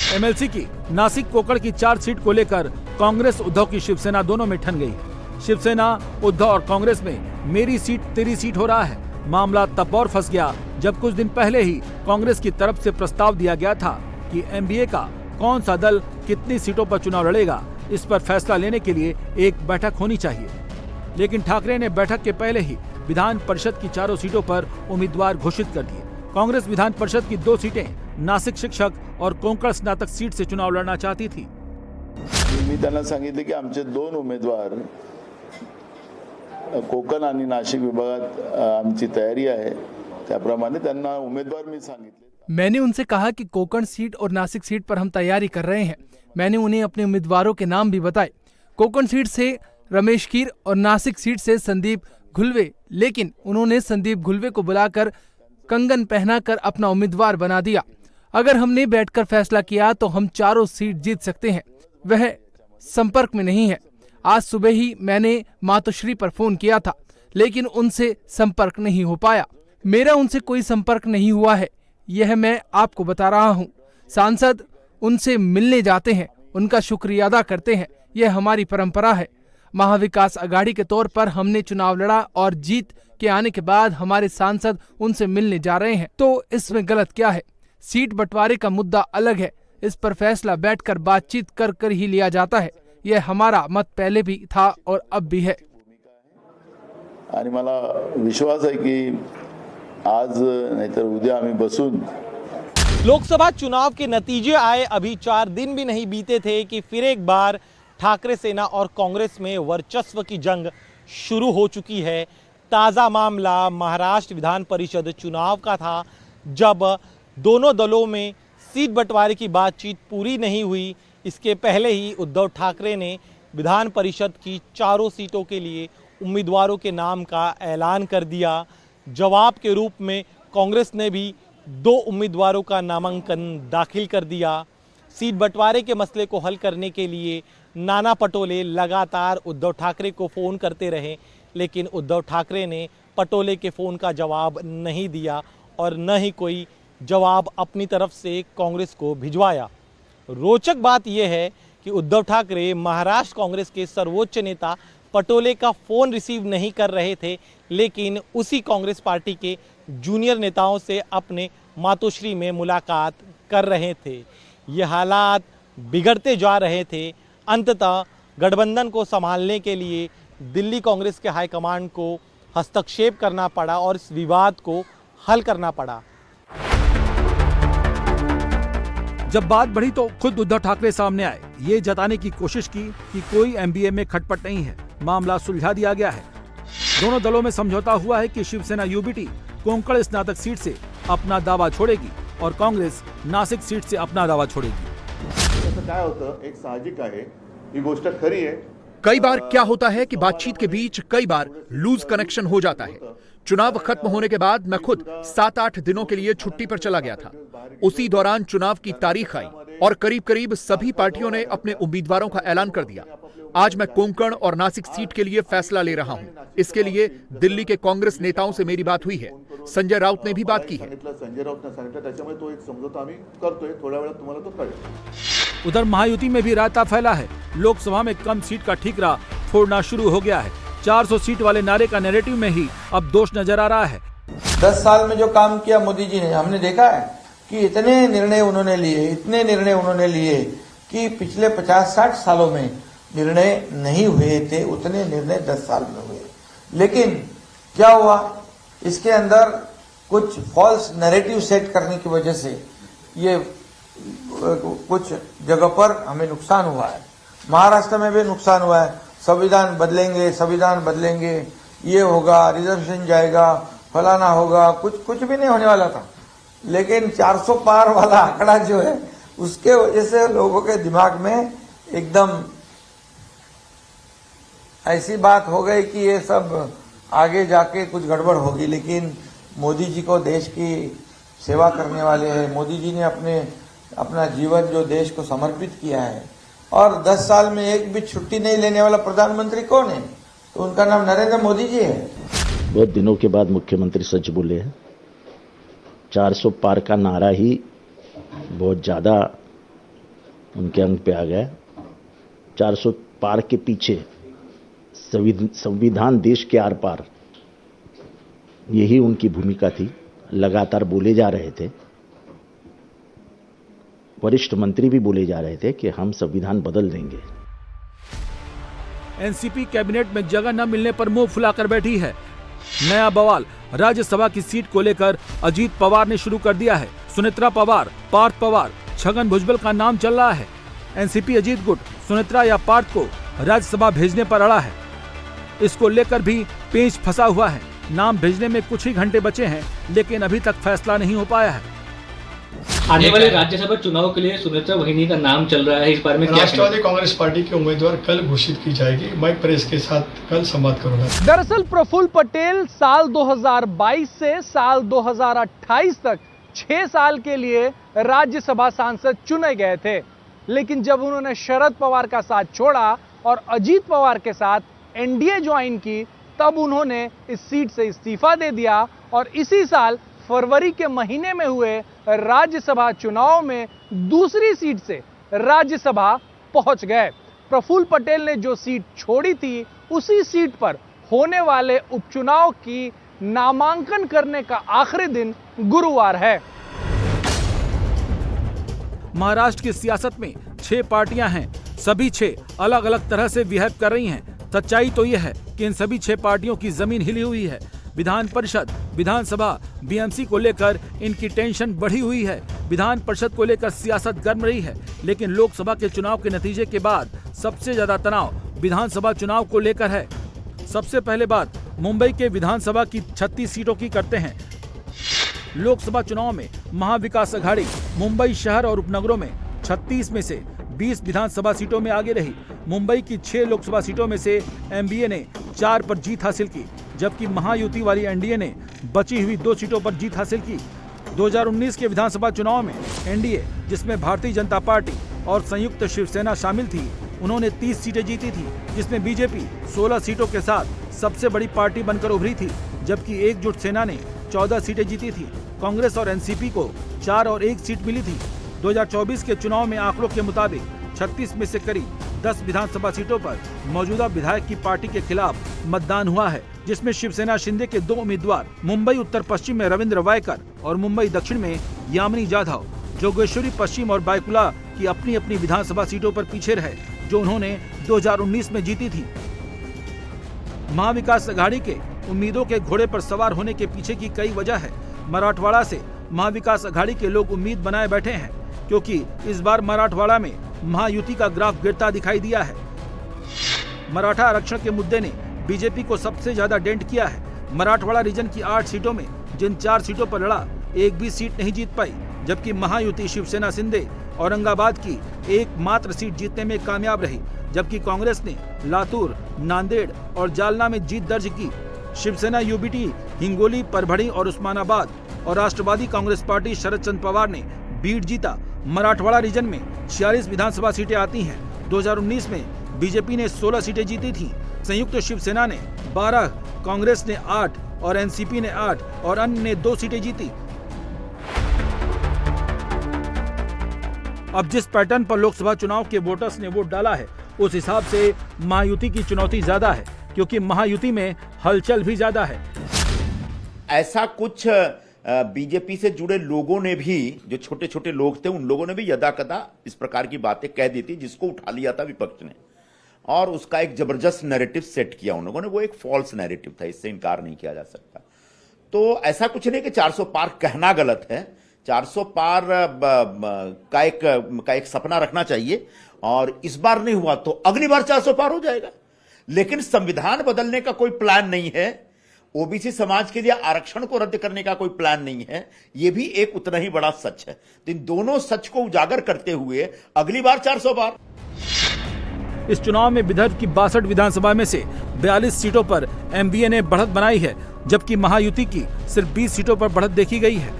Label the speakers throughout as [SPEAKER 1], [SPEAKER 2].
[SPEAKER 1] MLC की नासिक कोकड़ की 4 seat को लेकर कांग्रेस उद्धव की शिवसेना दोनों में ठन गई है। शिवसेना उद्धव और कांग्रेस में मेरी सीट तेरी सीट हो रहा है। मामला तब और फंस गया जब कुछ दिन पहले ही कांग्रेस की तरफ से प्रस्ताव दिया गया था कि एमबीए का कौन सा दल कितनी सीटों पर चुनाव लड़ेगा, इस पर फैसला लेने के लिए एक बैठक होनी चाहिए। लेकिन ठाकरे ने बैठक के पहले ही विधान परिषद की 4 सीटों पर उम्मीदवार घोषित कर दिए। कांग्रेस विधान परिषद की 2 सीटें नासिक शिक्षक और कोंकण स्नातक सीट से चुनाव लड़ना चाहती थी।
[SPEAKER 2] मी त्यांना सांगितले की आमचे 2 उमेदवार कोकण आणि नाशिक विभागात आमची तयारी आहे, त्याप्रमाणे त्यांना उमेदवार मी सांगितले।
[SPEAKER 3] मैंने उनसे कहा कि कोकण सीट और नासिक सीट पर हम तैयारी कर रहे हैं। मैंने उन्हें अपने उम्मीदवारों के नाम भी बताए, कोकण सीट से रमेश कीर और नासिक सीट से संदीप घुलवे। लेकिन उन्होंने संदीप घुलवे को बुलाकर कंगन पहनाकर अपना उम्मीदवार बना दिया। अगर हमने बैठकर फैसला किया तो हम 4 सीट जीत सकते हैं। वह संपर्क में नहीं है। आज सुबह ही मैंने मातोश्री पर फोन किया था, लेकिन उनसे संपर्क नहीं हो पाया। मेरा उनसे कोई संपर्क नहीं हुआ है, यह मैं आपको बता रहा हूँ। सांसद उनसे मिलने जाते हैं, उनका शुक्रिया अदा करते हैं, यह हमारी परंपरा है। महाविकास अघाड़ी के तौर पर हमने चुनाव लड़ा और जीत के आने के बाद हमारे सांसद उनसे मिलने जा रहे हैं, तो इसमें गलत क्या है? सीट बंटवारे का मुद्दा अलग है, इस पर फैसला बैठकर बातचीत कर ही लिया जाता है। यह हमारा मत पहले भी था और अब भी है।
[SPEAKER 2] आणि मला विश्वास आहे की आज नाहीतर उद्या आम्ही बसून।
[SPEAKER 4] लोकसभा चुनाव के नतीजे आए अभी 4 दिन भी नहीं बीते थे कि फिर एक बार ठाकरे सेना और कांग्रेस में वर्चस्व की जंग शुरू हो चुकी है। ताज़ा मामला महाराष्ट्र विधान परिषद चुनाव का था, जब दोनों दलों में सीट बंटवारे की बातचीत पूरी नहीं हुई। इसके पहले ही उद्धव ठाकरे ने विधान परिषद की 4 सीटों के लिए उम्मीदवारों के नाम का ऐलान कर दिया। जवाब के रूप में कांग्रेस ने भी 2 उम्मीदवारों का नामांकन दाखिल कर दिया। सीट बंटवारे के मसले को हल करने के लिए नाना पटोले लगातार उद्धव ठाकरे को फ़ोन करते रहे, लेकिन उद्धव ठाकरे ने पटोले के फ़ोन का जवाब नहीं दिया और न ही कोई जवाब अपनी तरफ से कांग्रेस को भिजवाया। रोचक बात यह है कि उद्धव ठाकरे महाराष्ट्र कांग्रेस के सर्वोच्च नेता पटोले का फ़ोन रिसीव नहीं कर रहे थे, लेकिन उसी कांग्रेस पार्टी के जूनियर नेताओं से अपने मातोश्री में मुलाकात कर रहे थे। ये हालात बिगड़ते जा रहे थे। अंततः गठबंधन को संभालने के लिए दिल्ली कांग्रेस के हाईकमांड को हस्तक्षेप करना पड़ा और इस विवाद को हल करना पड़ा।
[SPEAKER 1] जब बात बढ़ी तो खुद उद्धव ठाकरे सामने आए, ये जताने की कोशिश की कि कोई एमबीए में खटपट नहीं है, मामला सुलझा दिया गया है। दोनों दलों में समझौता हुआ है कि शिवसेना यूबीटी कोंकण स्नातक सीट से अपना दावा छोड़ेगी और कांग्रेस नासिक सीट से अपना दावा छोड़ेगी।
[SPEAKER 5] असं काय होतं, एक साहजिक आहे, ही गोष्ट खरी है।
[SPEAKER 6] कई बार क्या होता है कि बातचीत के बीच कई बार लूज कनेक्शन हो जाता है। चुनाव खत्म होने के बाद मैं खुद 7-8 दिनों के लिए छुट्टी पर चला गया था। उसी दौरान चुनाव की तारीख आई और करीब करीब सभी पार्टियों ने अपने उम्मीदवारों का ऐलान कर दिया। आज मैं कोंकण और नासिक सीट के लिए फैसला ले रहा हूं। इसके लिए दिल्ली के कांग्रेस नेताओं से मेरी बात हुई है। संजय राउत ने भी बात की है।
[SPEAKER 5] संजय राउत ने सांगितलं, त्याच्यामुळे तो एक समझौता आम्ही करतोय। थोड्या वेळात तुम्हाला तो कळेल।
[SPEAKER 1] उधर महायुति में भी रायता फैला है। लोकसभा में कम सीट का ठीकरा फोड़ना शुरू हो गया है। 400 सीट वाले नारे का नैरेटिव में ही अब दोष नजर आ रहा है।
[SPEAKER 7] 10 साल में जो काम किया मोदी जी ने, हमने देखा है कि इतने निर्णय उन्होंने लिए कि पिछले 50-60 सालों में निर्णय नहीं हुए थे, उतने निर्णय 10 साल में हुए। लेकिन क्या हुआ, इसके अंदर कुछ फॉल्स नैरेटिव सेट करने की वजह से ये कुछ जगह पर हमें नुकसान हुआ है। महाराष्ट्र में भी नुकसान हुआ है। संविधान बदलेंगे, ये होगा, रिजर्वेशन जाएगा, फलाना होगा, कुछ भी नहीं होने वाला था। लेकिन 400 पार वाला आंकड़ा जो है, उसके वजह से लोगों के दिमाग में एकदम ऐसी बात हो गई कि ये सब आगे जाके कुछ गड़बड़ होगी। लेकिन मोदी जी को देश की सेवा करने वाले हैं। मोदी जी ने अपना जीवन जो देश को समर्पित किया है, और 10 साल में एक भी छुट्टी नहीं लेने वाला प्रधानमंत्री कौन है? तो उनका नाम नरेंद्र मोदी जी है।
[SPEAKER 8] बहुत दिनों के बाद मुख्यमंत्री सच बोले हैं। 400 पार का नारा ही बहुत ज़्यादा उनके अंक पे आ गया। 400 पार के पीछे संविधान देश के आर पार, यही उनकी भूमिका थी। लगातार बोले जा रहे थे, वरिष्ठ मंत्री भी बोले जा रहे थे कि हम संविधान बदल देंगे।
[SPEAKER 1] एनसीपी कैबिनेट में जगह न मिलने पर मुंह फुलाकर बैठी है। नया बवाल राज्यसभा की सीट को लेकर अजीत पवार ने शुरू कर दिया है। सुनेत्रा पवार, पार्थ पवार, छगन भुजबल का नाम चल रहा है। एनसीपी अजीत गुट सुनेत्रा या पार्थ को राज्यसभा भेजने पर अड़ा है। इसको लेकर भी पेंच फंसा हुआ है। नाम भेजने में कुछ ही घंटे बचे हैं, लेकिन अभी तक फैसला नहीं हो पाया है।
[SPEAKER 9] आने वाले राज्यसभा चुनाव के लिए सुनेत्रा वहिनी का नाम चल रहा है, इस बारे में क्या?
[SPEAKER 10] राष्ट्रवादी कांग्रेस पार्टी की उम्मीदवार कल घोषित की जाएगी। मैं प्रेस के साथ कल संवाद करूंगा।
[SPEAKER 3] दरअसल प्रफुल्ल पटेल साल 2022 से साल 2028 तक 6 साल के लिए राज्यसभा सांसद चुने गए थे, लेकिन जब उन्होंने शरद पवार का साथ छोड़ा और अजीत पवार के साथ एनडीए ज्वाइन की, तब उन्होंने इस सीट से इस्तीफा दे दिया और इसी साल फरवरी के महीने में हुए राज्यसभा चुनाव में दूसरी सीट से राज्यसभा पहुंच गए। प्रफुल्ल पटेल ने जो सीट छोड़ी थी, उसी सीट पर होने वाले उपचुनाव की नामांकन करने का आखिरी दिन गुरुवार है।
[SPEAKER 1] महाराष्ट्र की सियासत में 6 पार्टियां हैं। सभी 6 अलग अलग तरह से बिहेव कर रही हैं। सच्चाई तो यह है कि इन सभी 6 पार्टियों की जमीन हिली हुई है। विधान परिषद, विधानसभा, बीएमसी को लेकर इनकी टेंशन बढ़ी हुई है। विधान परिषद को लेकर सियासत गर्म रही है, लेकिन लोकसभा के चुनाव के नतीजे के बाद सबसे ज्यादा तनाव विधानसभा चुनाव को लेकर है। सबसे पहले बात मुंबई के विधानसभा की 36 सीटों की करते हैं। लोकसभा चुनाव में महाविकास अघाड़ी मुंबई शहर और उपनगरों में 36 में से 20 विधानसभा सीटों में आगे रही। मुंबई की 6 लोकसभा सीटों में से एमबीए ने 4 पर जीत हासिल की, जबकि महायुति वाली एनडीए ने बची हुई 2 सीटों पर जीत हासिल की। 2019 के विधानसभा चुनाव में एनडीए, जिसमें भारतीय जनता पार्टी और संयुक्त शिवसेना शामिल थी, उन्होंने 30 सीटें जीती थी, जिसमें बीजेपी 16 सीटों के साथ सबसे बड़ी पार्टी बनकर उभरी थी, जबकि एकजुट सेना ने 14 सीटें जीती थी। कांग्रेस और एनसीपी को 4 और 1 सीट मिली थी। 2024 के चुनाव में आंकड़ों के मुताबिक 36 में से करीब 10 विधानसभा सीटों पर मौजूदा विधायक की पार्टी के खिलाफ मतदान हुआ है, जिसमें शिवसेना शिंदे के 2 उम्मीदवार मुंबई उत्तर पश्चिम में रविंद्र वायकर और मुंबई दक्षिण में यामिनी जाधव, जोगेश्वरी पश्चिम और बायकुला की अपनी अपनी विधानसभा सीटों पर पीछे रहे, जो उन्होंने 2019 में जीती थी। महाविकास अघाड़ी के उम्मीदों के घोड़े पर सवार होने के पीछे की कई वजह है। मराठवाड़ा से महाविकास अघाड़ी के लोग उम्मीद बनाए बैठे हैं, क्योंकि इस बार मराठवाड़ा में महायुति का ग्राफ गिरता दिखाई दिया है। मराठा आरक्षण के मुद्दे ने बीजेपी को सबसे ज्यादा डेंट किया है। मराठवाड़ा रीजन की 8 सीटों में जिन 4 सीटों पर लड़ा, एक भी सीट नहीं जीत पाई, जबकि महायुति शिवसेना शिंदे औरंगाबाद की एकमात्र सीट जीतने में कामयाब रही, जबकि कांग्रेस ने लातूर, नांदेड़ और जालना में जीत दर्ज की। शिवसेना यूबीटी हिंगोली, परभणी और उस्मानाबाद और राष्ट्रवादी कांग्रेस पार्टी शरद चंद्र पवार ने बीट जीता। मराठवाड़ा रीजन में 46 विधानसभा सीटें आती हैं। 2019 में बीजेपी ने 16 सीटें जीती थी, संयुक्त शिवसेना ने 12, कांग्रेस ने 8 और एनसीपी ने 8 और अन्य ने 2 सीटें जीती। अब जिस पैटर्न पर लोकसभा चुनाव के वोटर्स ने वोट डाला है, उस हिसाब से महायुति की चुनौती ज्यादा है, क्योंकि महायुति में हलचल भी ज्यादा है।
[SPEAKER 11] ऐसा कुछ बीजेपी से जुड़े लोगों ने भी, जो छोटे छोटे लोग थे, उन लोगों ने भी यदाकदा इस प्रकार की बातें कह दी थी, जिसको उठा लिया था विपक्ष ने और उसका एक जबरदस्त नैरेटिव सेट किया उन लोगों ने। वो एक फॉल्स नैरेटिव था, इससे इनकार नहीं किया जा सकता। तो ऐसा कुछ नहीं कि 400 पार कहना गलत है। 400 पार का एक सपना रखना चाहिए, और इस बार नहीं हुआ तो अगली बार 400 पार हो जाएगा। लेकिन संविधान बदलने का कोई प्लान नहीं है, ओबीसी समाज के लिए आरक्षण को रद्द करने का कोई प्लान नहीं है, यह भी एक उतना ही बड़ा सच है। तो इन दोनों सच को उजागर करते हुए अगली बार 400 पार।
[SPEAKER 1] इस चुनाव में विदर्भ की 62 विधानसभा में से 42 सीटों पर एमबीए ने बढ़त बनाई है, जबकि महायुति की सिर्फ 20 सीटों पर बढ़त देखी गई है।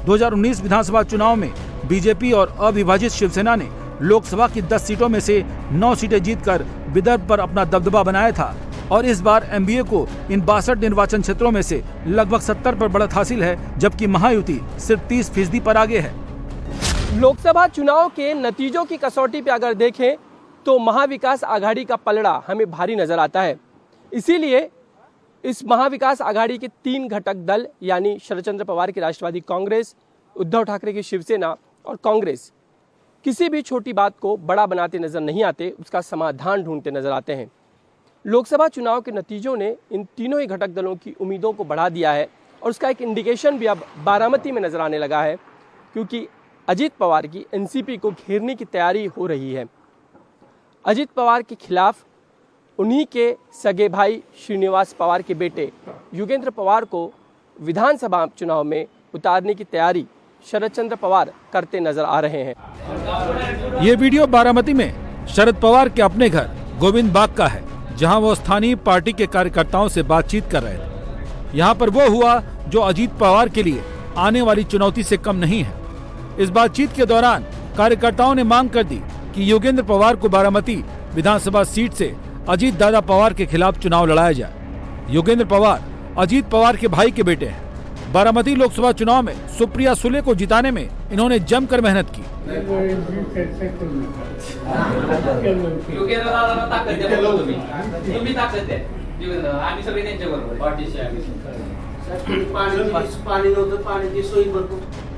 [SPEAKER 1] 2019 विधानसभा चुनाव में बीजेपी और अविभाजित शिवसेना ने लोकसभा की 10 सीटों में से 9 सीटें जीतकर विदर्भ पर अपना दबदबा बनाया था, और इस बार एमबीए को इन 62 निर्वाचन क्षेत्रों में से लगभग 70 पर बढ़त हासिल है, जबकि महायुति सिर्फ 30% पर आगे है।
[SPEAKER 12] लोकसभा चुनाव के नतीजों की कसौटी पे अगर देखें तो महाविकास आघाड़ी का पलड़ा हमें भारी नजर आता है। इसीलिए इस महाविकास आघाड़ी के 3 घटक दल यानी शरद चंद्र पवार की राष्ट्रवादी कांग्रेस, उद्धव ठाकरे की शिवसेना और कांग्रेस किसी भी छोटी बात को बड़ा बनाते नजर नहीं आते, उसका समाधान ढूंढते नजर आते हैं। लोकसभा चुनाव के नतीजों ने इन तीनों ही घटक दलों की उम्मीदों को बढ़ा दिया है और उसका एक इंडिकेशन भी अब बारामती में नजर आने लगा है, क्योंकि अजीत पवार की एनसीपी को घेरने की तैयारी हो रही है। अजीत पवार के खिलाफ उन्हीं के सगे भाई श्रीनिवास पवार के बेटे युगेंद्र पवार को विधानसभा चुनाव में उतारने की तैयारी शरद चंद्र पवार करते नजर आ रहे हैं।
[SPEAKER 1] ये वीडियो बारामती में शरद पवार के अपने घर गोविंद बाग का है, जहां वो स्थानीय पार्टी के कार्यकर्ताओं से बातचीत कर रहे थे। यहाँ पर वो हुआ जो अजीत पवार के लिए आने वाली चुनौती से कम नहीं है। इस बातचीत के दौरान कार्यकर्ताओं ने मांग कर दी कि योगेंद्र पवार को बारामती विधानसभा सीट से अजीत दादा पवार के खिलाफ चुनाव लड़ाया जाए। योगेंद्र पवार अजीत पवार के भाई के बेटे हैं। बारामती लोकसभा चुनाव में सुप्रिया सुले को जिताने में इन्होंने जमकर मेहनत की।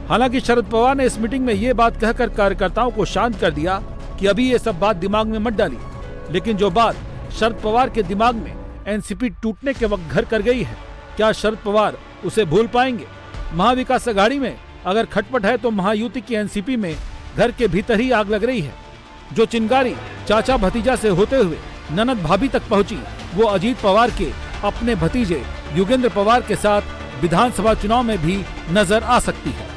[SPEAKER 1] हालांकि शरद पवार ने इस मीटिंग में ये बात कहकर कार्यकर्ताओं को शांत कर दिया कि अभी ये सब बात दिमाग में मत डालिए। लेकिन जो बात शरद पवार के दिमाग में एनसीपी टूटने के वक्त घर कर गई है, क्या शरद पवार उसे भूल पाएंगे? महाविकास आघाड़ी में अगर खटपट है तो महायुति की एनसीपी में घर के भीतर ही आग लग रही है। जो चिंगारी चाचा भतीजा से होते हुए ननद भाभी तक पहुंची, वो अजीत पवार के अपने भतीजे युगेंद्र पवार के साथ विधानसभा चुनाव में भी नजर आ सकती है।